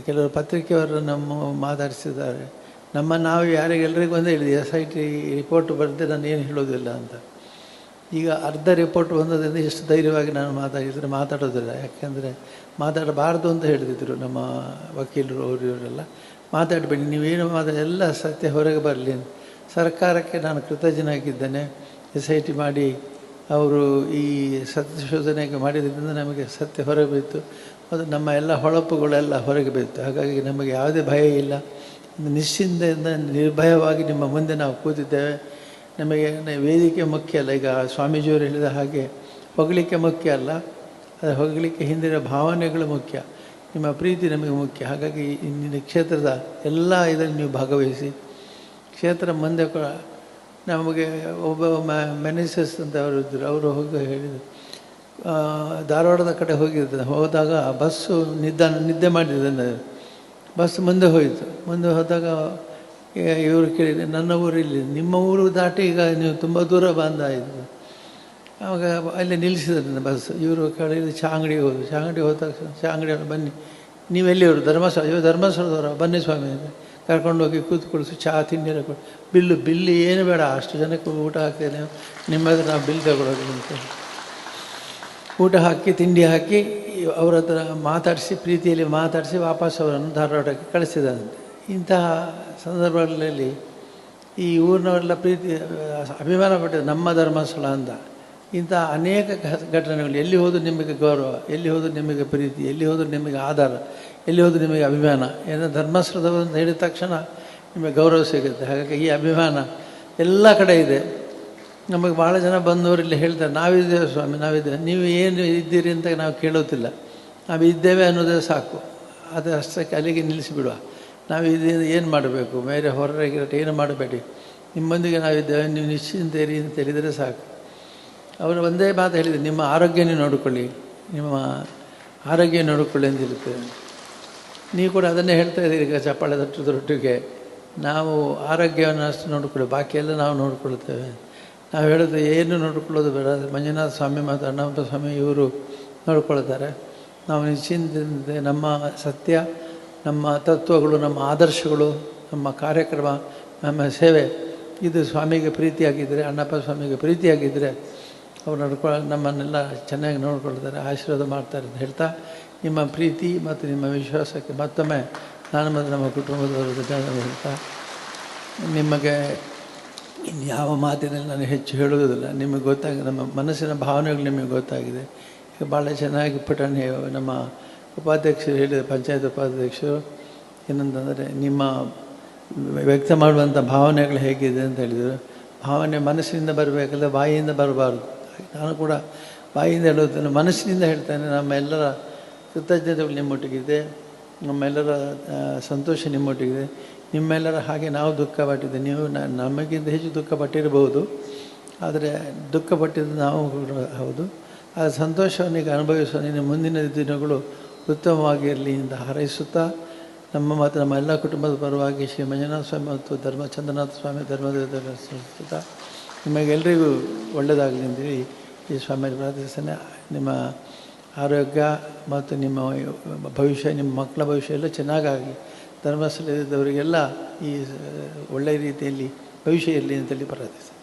ಕೆಲವರು ಪತ್ರಿಕೆಯವರು ಮಾತಾಡಿಸಿದ್ದಾರೆ. ನಾವು ಯಾರಿಗೆಲ್ಲರಿಗೂ ಒಂದೇ ಹೇಳಿದೆ, SIT ರಿಪೋರ್ಟ್ ಬರೆದೇ ನಾನು ಏನು ಹೇಳೋದಿಲ್ಲ ಅಂತ. ಈಗ ಅರ್ಧ ರಿಪೋರ್ಟ್ ಬಂದದಿಂದ ಎಷ್ಟು ಧೈರ್ಯವಾಗಿ ನಾನು ಮಾತಾಡೋದಿಲ್ಲ. ಯಾಕೆಂದರೆ ಮಾತಾಡಬಾರ್ದು ಅಂತ ಹೇಳಿದ್ರು ನಮ್ಮ ವಕೀಲರು, ಇವರೆಲ್ಲ. ಮಾತಾಡಬೇಡಿ, ನೀವೇನು ಎಲ್ಲ ಸತ್ಯ ಹೊರಗೆ ಬರಲಿ. ಸರ್ಕಾರಕ್ಕೆ ನಾನು ಕೃತಜ್ಞನಾಗಿದ್ದೇನೆ. SIT ಮಾಡಿ ಅವರು ಈ ಸತ್ಯಶೋಧನೆಗೆ ಮಾಡಿದ್ರಿಂದ ನಮಗೆ ಸತ್ಯ ಹೊರಗೆ ಬೀಳ್ತು. ಅದು ನಮ್ಮ ಎಲ್ಲ ಹೊಳಪುಗಳೆಲ್ಲ ಹೊರಗೆ ಬೀಳ್ತು. ಹಾಗಾಗಿ ನಮಗೆ ಯಾವುದೇ ಭಯ ಇಲ್ಲ. ನಿಶ್ಚಿಂತೆಯಿಂದ ನಿರ್ಭಯವಾಗಿ ನಿಮ್ಮ ಮುಂದೆ ನಾವು ಕೂತಿದ್ದೇವೆ. ನಮಗೆ ವೇದಿಕೆ ಮುಖ್ಯ ಅಲ್ಲ. ಈಗ ಸ್ವಾಮೀಜಿಯವರು ಹೇಳಿದ ಹಾಗೆ ಹೊಗಳಿಕೆ ಮುಖ್ಯ ಅಲ್ಲ, ಅದು ಹೊಗಳಿಕೆ ಹಿಂದಿನ ಭಾವನೆಗಳು ಮುಖ್ಯ. ನಿಮ್ಮ ಪ್ರೀತಿ ನಮಗೆ ಮುಖ್ಯ. ಹಾಗಾಗಿ ಇಂದಿನ ಕ್ಷೇತ್ರದ ಎಲ್ಲ ಇದನ್ನು ನೀವು ಭಾಗವಹಿಸಿ. ಕ್ಷೇತ್ರ ಮುಂದೆ ಕೂಡ ನಮಗೆ ಒಬ್ಬ ಮೆನಿಸಸ್ ಅಂತ ಅವರು ಇದ್ದರು. ಅವರು ಹೋಗಿ ಹೇಳಿದರು, ಧಾರವಾಡದ ಕಡೆ ಹೋದಾಗ ಬಸ್ಸು ನಿದ್ದೆ ಮಾಡಿದ್ದೆ. ಬಸ್ ಮುಂದೆ ಹೋಯಿತು. ಮುಂದೆ ಹೋದಾಗ ಇವರು ಕೇಳಿದರೆ, ನನ್ನ ಊರಿಲ್ಲಿ, ನಿಮ್ಮ ಊರು ದಾಟಿ ಈಗ ನೀವು ತುಂಬ ದೂರ ಬಂದಾಯಿತು. ಆವಾಗ ಅಲ್ಲಿ ನಿಲ್ಲಿಸಿದ್ರು ಬಸ್. ಇವರು ಕೇಳಿದ್ರು ಚಹಾ ಅಂಗಡಿಗೆ ಹೋದರು. ಚಹಾ ಅಂಗಡಿಗೆ ಹೋದ ತಕ್ಷಣ ಚಹಾ ಅಂಗಡಿಯವರು, ಬನ್ನಿ ನೀವೆಲ್ಲಿಯವರು? ಧರ್ಮಸ್ಥಳ. ಧರ್ಮಸ್ಥಳದವರ, ಬನ್ನಿ ಸ್ವಾಮಿ ಅಂತ ಕರ್ಕೊಂಡೋಗಿ ಕೂತ್ಕೊಳಿಸಿ ಚಹಾ ತಿಂಡಿ ಎಲ್ಲ ಕೊಡು. ಬಿಲ್ಲು ಏನು ಬೇಡ, ಅಷ್ಟು ಜನಕ್ಕೆ ಊಟ ಹಾಕ್ತೇನೆ, ನಿಮ್ಮದು ನಾವು ಬಿಲ್ ತಗೊಳ್ಳೋದು ಅಂತ. ಊಟ ಹಾಕಿ ತಿಂಡಿ ಹಾಕಿ ಅವರ ಹತ್ರ ಮಾತಾಡಿಸಿ, ಪ್ರೀತಿಯಲ್ಲಿ ಮಾತಾಡಿಸಿ ವಾಪಸ್ ಅವರನ್ನು ಧಾರವಾಡಕ್ಕೆ ಕಳಿಸಿದಂತೆ. ಇಂತಹ ಸಂದರ್ಭಗಳಲ್ಲಿ ಈ ಊರಿನವರೆಲ್ಲ ಅಭಿಮಾನ ಪಟ್ಟಿದ್ದು ನಮ್ಮ ಧರ್ಮಸ್ಥಳ ಅಂತ. ಇಂಥ ಅನೇಕ ಘಟನೆಗಳು. ಎಲ್ಲಿ ಹೋದರೂ ನಿಮಗೆ ಗೌರವ, ಎಲ್ಲಿ ಹೋದರೂ ನಿಮಗೆ ಪ್ರೀತಿ, ಎಲ್ಲಿ ಹೋದರೂ ನಿಮಗೆ ಆಧಾರ, ಎಲ್ಲಿ ಹೋದರೂ ನಿಮಗೆ ಅಭಿಮಾನ. ಏನೋ ಧರ್ಮಸ್ಥಳದವರು ಅಂತ ಹೇಳಿದ ತಕ್ಷಣ ನಿಮಗೆ ಗೌರವ ಸಿಗುತ್ತೆ. ಹಾಗಾಗಿ ಈ ಅಭಿಮಾನ ಎಲ್ಲ ಕಡೆ ಇದೆ. ನಮಗೆ ಭಾಳ ಜನ ಬಂದವರು ಇಲ್ಲಿ ಹೇಳ್ತಾರೆ, ನಾವಿದ್ದೇವೆ ಸ್ವಾಮಿ, ನಾವಿದ್ದೇವೆ. ನೀವು ಏನು ಇದ್ದೀರಿ ಅಂತ ನಾವು ಕೇಳೋದಿಲ್ಲ. ನಾವು ಇದ್ದೇವೆ ಅನ್ನೋದೇ ಸಾಕು. ಅದು ಅಷ್ಟಕ್ಕೆ ಅಲ್ಲಿಗೆ ನಿಲ್ಲಿಸಿಬಿಡುವ. ನಾವು ಇದರಿಂದ ಏನು ಮಾಡಬೇಕು, ಬೇರೆ ಹೊರಗಿರಟ್ಟು ಏನು ಮಾಡಬೇಡಿ, ನಿಮ್ಮೊಂದಿಗೆ ನಾವಿದ್ದೇವೆ, ನೀವು ನಿಶ್ಚಿಂತೇರಿ ಅಂತ ಹೇಳಿದರೆ ಸಾಕು. ಅವರು ಒಂದೇ ಮಾತು ಹೇಳಿದರು, ನಿಮ್ಮ ಆರೋಗ್ಯನೇ ನೋಡಿಕೊಳ್ಳಿ, ನಿಮ್ಮ ಆರೋಗ್ಯ ನೋಡಿಕೊಳ್ಳಿ ಅಂತಿರ್ತೇವೆ. ನೀವು ಕೂಡ ಅದನ್ನೇ ಹೇಳ್ತಾ ಇದ್ದೀರಿ ಈಗ ಚಪ್ಪಾಳೆ ತಟ್ಟುದರೊಟ್ಟಿಗೆ. ನಾವು ಆರೋಗ್ಯವನ್ನು ಅಷ್ಟು ನೋಡಿಕೊಳ್ಳಿ, ಬಾಕಿಯೆಲ್ಲ ನಾವು ನೋಡಿಕೊಳ್ತೇವೆ. ನಾವು ಹೇಳೋದು ಏನು ನೋಡಿಕೊಳ್ಳೋದು ಬೇಡ. ಮಂಜುನಾಥ ಸ್ವಾಮಿ ಮತ್ತು ಅಣ್ಣಪ್ಪ ಸ್ವಾಮಿ ಇವರು ನೋಡಿಕೊಳ್ತಾರೆ. ನಾವು ನಿಶ್ಚಿಂತೆ ನಮ್ಮ ಸತ್ಯ, ನಮ್ಮ ತತ್ವಗಳು, ನಮ್ಮ ಆದರ್ಶಗಳು, ನಮ್ಮ ಕಾರ್ಯಕ್ರಮ, ನಮ್ಮ ಸೇವೆ ಇದು ಸ್ವಾಮಿಗೆ ಪ್ರೀತಿಯಾಗಿದ್ದರೆ, ಅಣ್ಣಪ್ಪ ಸ್ವಾಮಿಗೆ ಪ್ರೀತಿಯಾಗಿದ್ದರೆ ಅವ್ರು ನಮ್ಮನ್ನೆಲ್ಲ ಚೆನ್ನಾಗಿ ನೋಡ್ಕೊಳ್ತಾರೆ, ಆಶೀರ್ವಾದ ಮಾಡ್ತಾರೆ ಅಂತ ಹೇಳ್ತಾ, ನಿಮ್ಮ ಪ್ರೀತಿ ಮತ್ತು ನಿಮ್ಮ ವಿಶ್ವಾಸಕ್ಕೆ ಮತ್ತೊಮ್ಮೆ ನಾನು ಮತ್ತು ನಮ್ಮ ಕುಟುಂಬದವರು ಧನ್ಯವಾದ ಹೇಳ್ತಾ, ನಿಮಗೆ ಇನ್ಯಾವ ಮಾತಿನಲ್ಲಿ ನಾನು ಹೆಚ್ಚು ಹೇಳುವುದಿಲ್ಲ. ನಿಮಗೆ ಗೊತ್ತಾಗಿದೆ, ನಮ್ಮ ಮನಸ್ಸಿನ ಭಾವನೆಗಳು ನಿಮಗೆ ಗೊತ್ತಾಗಿದೆ. ಈಗ ಭಾಳ ಚೆನ್ನಾಗಿ ಪುಟಣಿ ನಮ್ಮ ಉಪಾಧ್ಯಕ್ಷರು ಹೇಳಿದ, ಪಂಚಾಯತ್ ಉಪಾಧ್ಯಕ್ಷರು ಏನಂತಂದರೆ, ನಿಮ್ಮ ವ್ಯಕ್ತ ಮಾಡುವಂಥ ಭಾವನೆಗಳು ಹೇಗಿದೆ ಅಂತ ಹೇಳಿದರು. ಭಾವನೆ ಮನಸ್ಸಿನಿಂದ ಬರಬೇಕಲ್ಲ, ಬಾಯಿಯಿಂದ ಬರಬಾರ್ದು. ನಾನು ಕೂಡ ಬಾಯಿಯಿಂದ ಹೇಳೋದಿಲ್ಲ, ಮನಸ್ಸಿನಿಂದ ಹೇಳ್ತೇನೆ. ನಮ್ಮೆಲ್ಲರ ಕೃತಜ್ಞತೆಗಳು ನಿಮ್ಮೊಟ್ಟಿಗಿದೆ, ನಮ್ಮೆಲ್ಲರ ಸಂತೋಷ ನಿಮ್ಮೊಟ್ಟಿಗಿದೆ. ನಿಮ್ಮೆಲ್ಲರ ಹಾಗೆ ನಾವು ದುಃಖಪಟ್ಟಿದ್ದೆ. ನೀವು ನಮಗಿಂತ ಹೆಚ್ಚು ದುಃಖಪಟ್ಟಿರಬಹುದು, ಆದರೆ ದುಃಖಪಟ್ಟಿದ್ದು ನಾವು ಕೂಡ ಹೌದು. ಆ ಸಂತೋಷವನ್ನು ಈಗ ಅನುಭವಿಸುವ ನಿನ್ನ ಮುಂದಿನ ದಿನಗಳು ಉತ್ತಮವಾಗಿರಲಿ ಅಂತ ಹಾರೈಸುತ್ತಾ, ನಮ್ಮ ಮತ್ತು ನಮ್ಮ ಎಲ್ಲ ಕುಟುಂಬದ ಪರವಾಗಿ ಶ್ರೀ ಮಂಜುನಾಥ ಸ್ವಾಮಿ ಮತ್ತು ಚಂದ್ರನಾಥ ಸ್ವಾಮಿ ಧರ್ಮದೇವರ ಸುತ್ತಾ ನಿಮಗೆಲ್ಲರಿಗೂ ಒಳ್ಳೆಯದಾಗಲಿ ಅಂತೇಳಿ ಈ ಸ್ವಾಮಿ ಪ್ರಾರ್ಥಿಸ್ತೇನೆ. ನಿಮ್ಮ ಆರೋಗ್ಯ ಮತ್ತು ನಿಮ್ಮ ಭವಿಷ್ಯ, ನಿಮ್ಮ ಮಕ್ಕಳ ಭವಿಷ್ಯ ಎಲ್ಲ ಚೆನ್ನಾಗಾಗಿ ಧರ್ಮಸ್ಥಳದವರಿಗೆಲ್ಲ ಈ ಒಳ್ಳೆಯ ರೀತಿಯಲ್ಲಿ ಭವಿಷ್ಯ ಇರಲಿ ಅಂತೇಳಿ ಪ್ರಾರ್ಥಿಸ್ತೇನೆ.